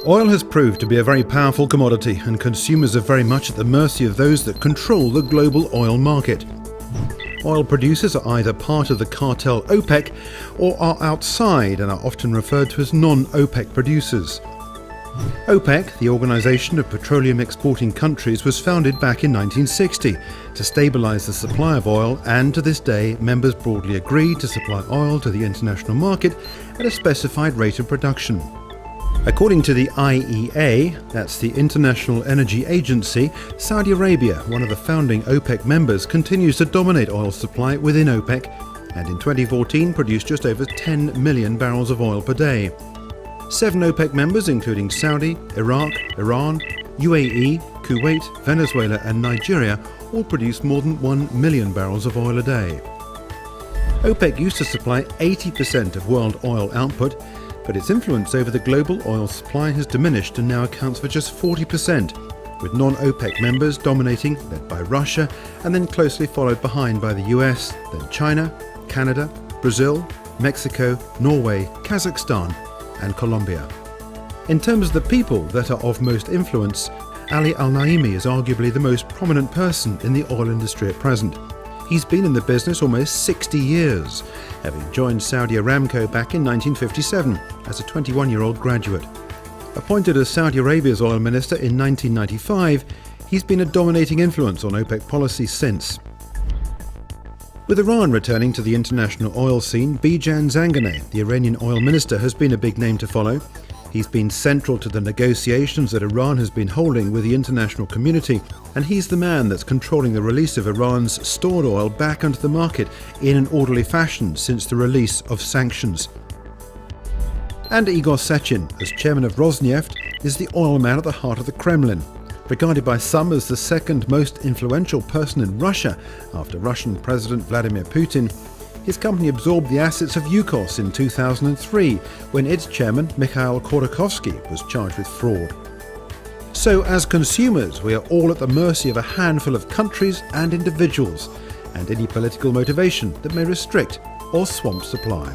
Oil has proved to be a very powerful commodity, and consumers are very much at the mercy of those that control the global oil market. Oil producers are either part of the cartel OPEC or are outside and are often referred to as non-OPEC producers. OPEC, the Organisation of Petroleum Exporting Countries, was founded back in 1960 to stabilise the supply of oil, and to this day members broadly agree to supply oil to the international market at a specified rate of production. According to the IEA, that's the International Energy Agency, Saudi Arabia, one of the founding OPEC members, continues to dominate oil supply within OPEC, and in 2014 produced just over 10 million barrels of oil per day. 7 OPEC members, including Saudi, Iraq, Iran, UAE, Kuwait, Venezuela and Nigeria, all produce more than 1 million barrels of oil a day. OPEC used to supply 80% of world oil output, but its influence over the global oil supply has diminished and now accounts for just 40%, with non-OPEC members dominating, led by Russia, and then closely followed behind by the US, then China, Canada, Brazil, Mexico, Norway, Kazakhstan and Colombia. In terms of the people that are of most influence, Ali Al-Naimi is arguably the most prominent person in the oil industry at present. He's been in the business almost 60 years, having joined Saudi Aramco back in 1957 as a 21-year-old graduate. Appointed as Saudi Arabia's oil minister in 1995, he's been a dominating influence on OPEC policy since. With Iran returning to the international oil scene, Bijan Zanganeh, the Iranian oil minister, has been a big name to follow. He's been central to the negotiations that Iran has been holding with the international community, and he's the man that's controlling the release of Iran's stored oil back onto the market in an orderly fashion since the release of sanctions. And Igor Sechin, as chairman of Rosneft, is the oil man at the heart of the Kremlin. Regarded by some as the second most influential person in Russia after Russian President Vladimir Putin, his company absorbed the assets of Yukos in 2003, when its chairman, Mikhail Khodorkovsky, was charged with fraud. So as consumers, we are all at the mercy of a handful of countries and individuals, and any political motivation that may restrict or swamp supply.